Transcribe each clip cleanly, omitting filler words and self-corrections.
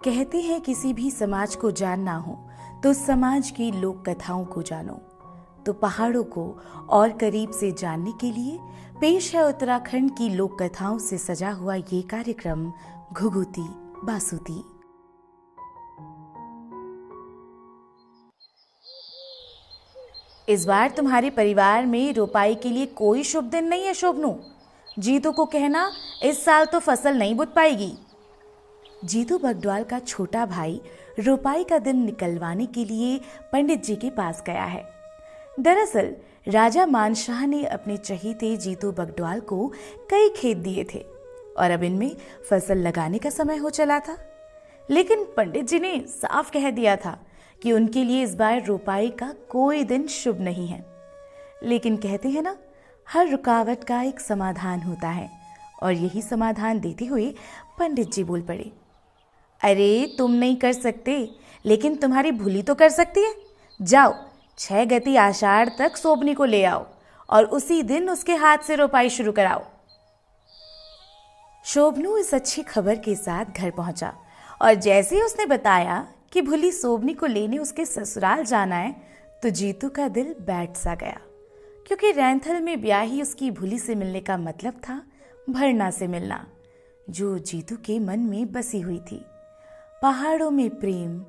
कहते हैं किसी भी समाज को जानना हो तो समाज की लोक कथाओं को जानो। तो पहाड़ों को और करीब से जानने के लिए पेश है उत्तराखंड की लोक कथाओं से सजा हुआ ये कार्यक्रम घुघुती बासुती। इस बार तुम्हारे परिवार में रोपाई के लिए कोई शुभ दिन नहीं है शोभनू। जीतू को कहना इस साल तो फसल नहीं बुत पाएगी। जीतू बगडवाल का छोटा भाई रोपाई का दिन निकलवाने के लिए पंडित जी के पास गया है। दरअसल राजा मानशाह ने अपने चहेते जीतू बगडवाल को कई खेत दिए थे और अब इनमें फसल लगाने का समय हो चला था। लेकिन पंडित जी ने साफ कह दिया था कि उनके लिए इस बार रोपाई का कोई दिन शुभ नहीं है। लेकिन कहते हैं ना, हर रुकावट का एक समाधान होता है, और यही समाधान देते हुए पंडित जी बोल पड़े। अरे तुम नहीं कर सकते, लेकिन तुम्हारी भूली तो कर सकती है। जाओ 6 गति आषाढ़ तक सोबनी को ले आओ और उसी दिन उसके हाथ से रोपाई शुरू कराओ। शोभनू इस अच्छी खबर के साथ घर पहुंचा और जैसे ही उसने बताया कि भूली सोबनी को लेने उसके ससुराल जाना है, तो जीतू का दिल बैठ सा गया, क्योंकि रैंथल में ब्याही उसकी भूली से मिलने का मतलब था भरना से मिलना, जो जीतू के मन में बसी हुई थी। पहाड़ों में प्रेम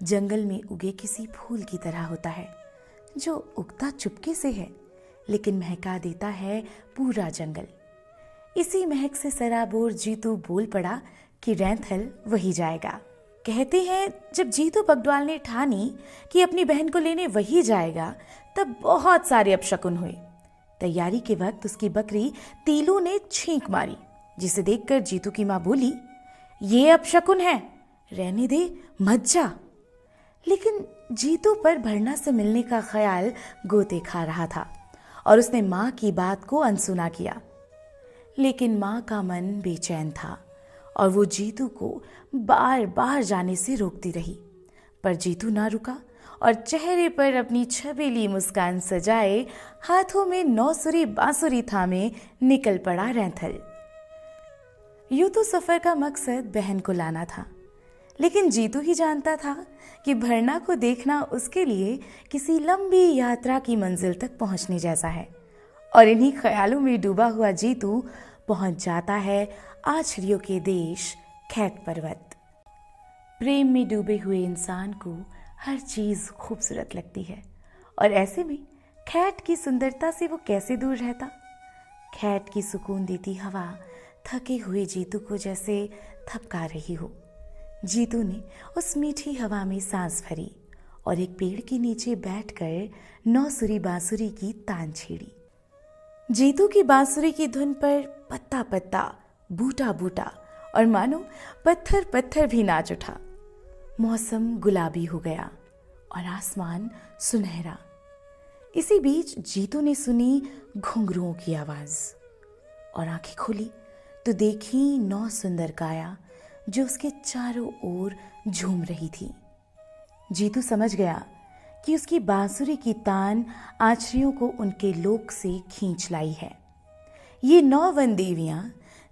जंगल में उगे किसी फूल की तरह होता है, जो उगता चुपके से है लेकिन महका देता है पूरा जंगल। इसी महक से सराबोर जीतू बोल पड़ा कि रैंथल वही जाएगा। कहते हैं जब जीतू बगडवाल ने ठानी कि अपनी बहन को लेने वही जाएगा, तब बहुत सारे अपशकुन हुए। तैयारी के वक्त उसकी बकरी तीलू ने छींक मारी, जिसे देखकर जीतू की माँ बोली, ये अपशकुन है, रहने दे, मत जा। लेकिन जीतू पर भरना से मिलने का ख्याल गोते खा रहा था और उसने माँ की बात को अनसुना किया। लेकिन माँ का मन बेचैन था और वो जीतू को बार बार जाने से रोकती रही, पर जीतू ना रुका और चेहरे पर अपनी छबीली मुस्कान सजाए हाथों में 9 सुरी बांसुरी थामे निकल पड़ा रैंथल। यूं तो सफर का मकसद बहन को लाना था, लेकिन जीतू ही जानता था कि भरना को देखना उसके लिए किसी लंबी यात्रा की मंजिल तक पहुंचने जैसा है। और इन्हीं ख्यालों में डूबा हुआ जीतू पहुंच जाता है आछड़ियों के देश खैट पर्वत। प्रेम में डूबे हुए इंसान को हर चीज खूबसूरत लगती है, और ऐसे में खैट की सुंदरता से वो कैसे दूर रहता। खैट की सुकून देती हवा थके हुए जीतू को जैसे थपका रही हो। जीतू ने उस मीठी हवा में सांस भरी और एक पेड़ के नीचे बैठकर 9 सुरी बांसुरी की तान छेड़ी। जीतू की बांसुरी की धुन पर पत्ता पत्ता, बूटा बूटा और मानो पत्थर पत्थर भी नाच उठा। मौसम गुलाबी हो गया और आसमान सुनहरा। इसी बीच जीतू ने सुनी घुंघरुओं की आवाज और आंखें खोली तो देखी 9 सुंदर काया जो उसके चारों ओर झूम रही थी। जीतू समझ गया कि उसकी बांसुरी की तान आछड़ियों को उनके लोक से खींच लाई है। ये 9 वन देवियां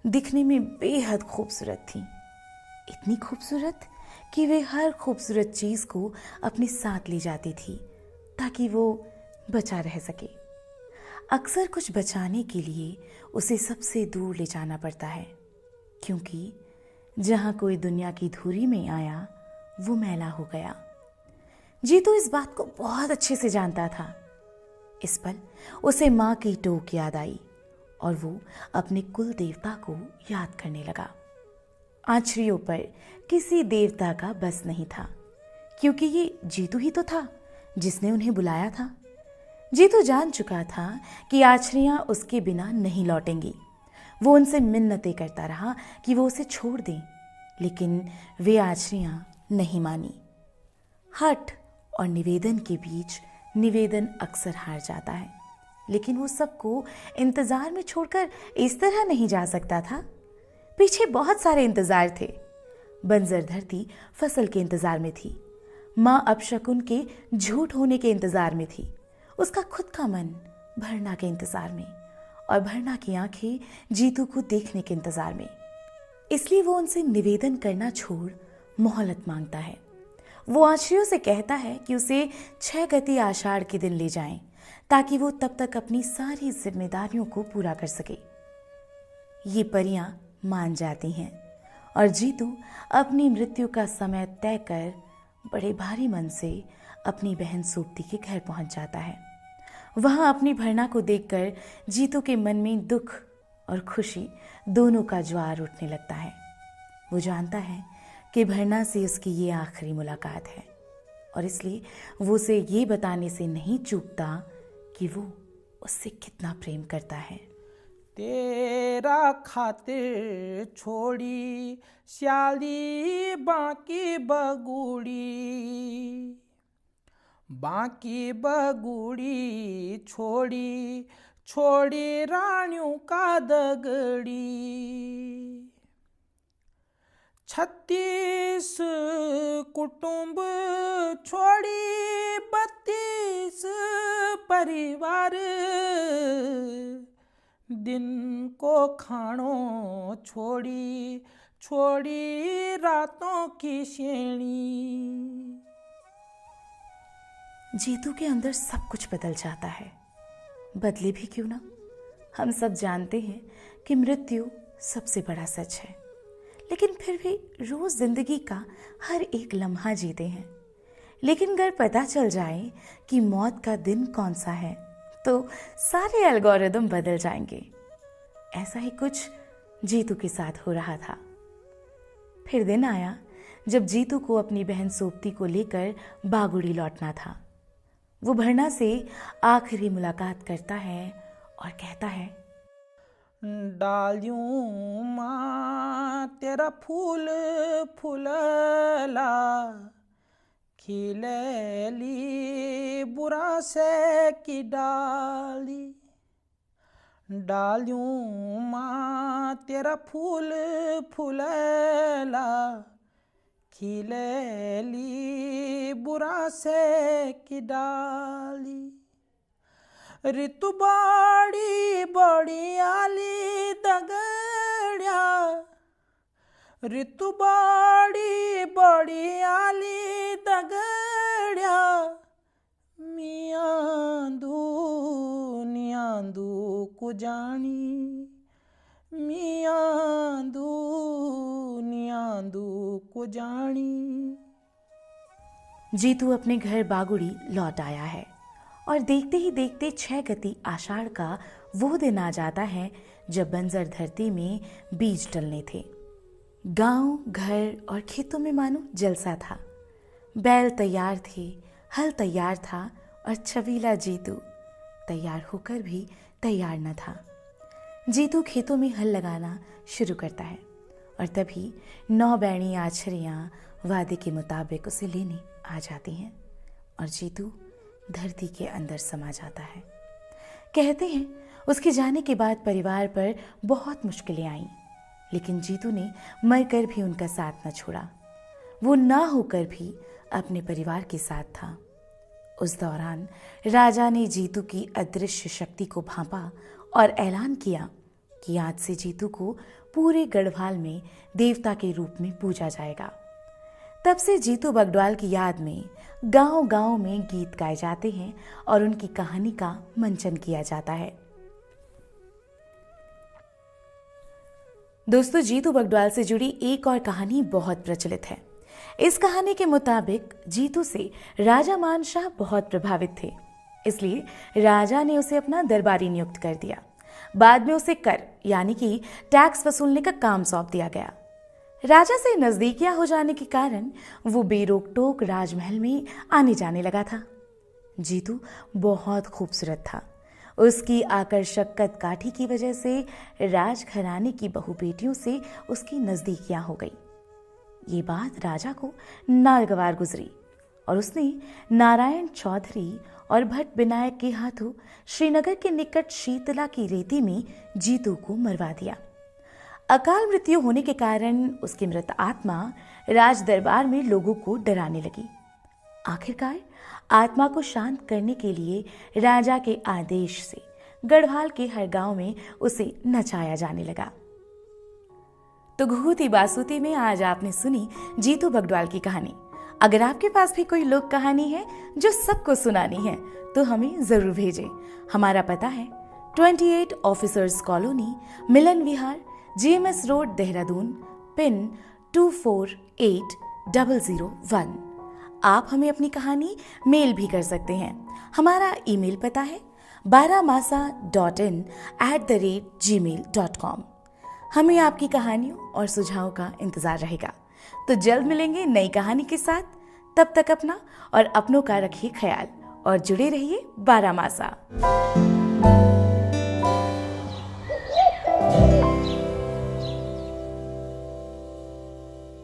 दिखने में बेहद खूबसूरत थीं, इतनी खूबसूरत कि वे हर खूबसूरत चीज को अपने साथ ले जाती थी ताकि वो बचा रह सके। अक्सर कुछ बचाने के लिए उसे सबसे दूर ले जाना पड़ता है, क्योंकि जहां कोई दुनिया की धूरी में आया वो मैला हो गया। जीतू इस बात को बहुत अच्छे से जानता था। इस पल उसे माँ की टोक याद आई और वो अपने कुल देवता को याद करने लगा। आछड़ियों पर किसी देवता का बस नहीं था, क्योंकि ये जीतू ही तो था जिसने उन्हें बुलाया था। जीतू जान चुका था कि आछड़ियां उसके बिना नहीं लौटेंगी। वो उनसे मिन्नतें करता रहा कि वो उसे छोड़ दें, लेकिन वे आछड़ियां नहीं मानी। हठ और निवेदन के बीच निवेदन अक्सर हार जाता है, लेकिन वो सबको इंतजार में छोड़कर इस तरह नहीं जा सकता था। पीछे बहुत सारे इंतजार थे। बंजर धरती फसल के इंतजार में थी, माँ अपशकुन के झूठ होने के इंतजार में थी, उसका खुद का मन भरना के इंतजार में, और भरना की आंखें जीतू को देखने के इंतजार में। इसलिए वो उनसे निवेदन करना छोड़ मोहलत मांगता है। वो आश्रियों से कहता है कि उसे 6 गति आषाढ़ के दिन ले जाएं, ताकि वो तब तक अपनी सारी जिम्मेदारियों को पूरा कर सके। ये परियां मान जाती हैं और जीतू अपनी मृत्यु का समय तय कर बड़े भारी मन से अपनी बहन सोबती के घर पहुंच जाता है। वहां अपनी भरना को देखकर जीतू के मन में दुख और खुशी दोनों का ज्वार उठने लगता है। वो जानता है कि भरना से उसकी ये आखिरी मुलाकात है और इसलिए वो उसे ये बताने से नहीं चूकता कि वो उससे कितना प्रेम करता है। तेरा खातिर छोड़ी श्याली बाकी बगुड़ी छोड़ी रानियों का दगड़ी। 36 कुटुंब छोड़ी 32 परिवार, दिन को खाणो छोड़ी रातों की श्रेणी। जीतू के अंदर सब कुछ बदल जाता है। बदले भी क्यों ना, हम सब जानते हैं कि मृत्यु सबसे बड़ा सच है, लेकिन फिर भी रोज जिंदगी का हर एक लम्हा जीते हैं। लेकिन अगर पता चल जाए कि मौत का दिन कौन सा है तो सारे एल्गोरिदम बदल जाएंगे। ऐसा ही कुछ जीतू के साथ हो रहा था। फिर दिन आया जब जीतू को अपनी बहन सोबती को लेकर बागुड़ी लौटना था। वो भरना से आखिरी मुलाकात करता है और कहता है, डालियूं माँ तेरा फूल फूलला, खिलेली बुरा से की डाली। डालियूं माँ तेरा फूल फूलला, खिलेली बुरा से की डाली। ऋतु बड़ी आली दगड़िया, ऋतु बड़ी आली दगड़िया। मियांदू को जानी, मियांदू को जानी। जीतू अपने घर बागुड़ी लौट आया है और देखते ही देखते 6 गति आषाढ़ का वो दिन आ जाता है जब बंजर धरती में बीज डलने थे। गांव, घर और खेतों में मानो जलसा था। बैल तैयार थे, हल तैयार था और छबीला जीतू तैयार होकर भी तैयार न था। जीतू खेतों में हल लगाना शुरू करता है और तभी 9 बैणी आछरियां वादे के मुताबिक उसे लेने आ जाती हैं और जीतू धरती के अंदर समा जाता है। कहते हैं उसके जाने के बाद परिवार पर बहुत मुश्किलें आईं, लेकिन जीतू ने मरकर भी उनका साथ न छोड़ा। वो ना होकर भी अपने परिवार के साथ था। उस दौरान राजा ने जीतू की अदृश्य शक्ति को भांपा और ऐलान किया कि आज से जीतू को पूरे गढ़वाल में देवता के रूप में पूजा जाएगा। तब से जीतू बगडवाल की याद में गांव-गांव में गीत गाए जाते हैं और उनकी कहानी का मंचन किया जाता है। दोस्तों, जीतू बगडवाल से जुड़ी एक और कहानी बहुत प्रचलित है। इस कहानी के मुताबिक जीतू से राजा मानशाह बहुत प्रभावित थे, इसलिए राजा ने उसे अपना दरबारी नियुक्त कर दिया। बाद में उसे कर यानी कि टैक्स वसूलने का काम सौंप दिया गया। राजा से नजदीकियां हो जाने के कारण वो बेरोक टोक राजमहल में आने जाने लगा था। जीतू बहुत खूबसूरत था। उसकी आकर्षक कदकाठी की वजह से राजघराने की बहु बेटियों से उसकी नजदीकियां हो गई। ये बात राजा को नागवार गुजरी और उसने नारायण चौधरी और भट्ट विनायक के हाथों श्रीनगर के निकट शीतला की रेती में जीतू को मरवा दिया। अकाल मृत्यु होने के कारण उसकी मृत आत्मा राज दरबार में लोगों को डराने लगी। आखिरकार आत्मा को शांत करने के लिए राजा के आदेश से गढ़वाल के हर गांव में उसे नचाया जाने लगा। तो घूती बासुती में आज आपने सुनी जीतू बगडवाल की कहानी। अगर आपके पास भी कोई लोक कहानी है जो सबको सुनानी है तो हमें जरूर भेजें। हमारा पता है 28 ऑफिसर्स कॉलोनी, मिलन विहार, GMS रोड, देहरादून, पिन 248001। आप हमें अपनी कहानी मेल भी कर सकते हैं। हमारा ईमेल पता है baramasa.in@gmail.com। हमें आपकी कहानियों और सुझावों का इंतजार रहेगा। तो जल्द मिलेंगे नई कहानी के साथ। तब तक अपना और अपनों का रखिए ख्याल और जुड़े रहिए बारामासा।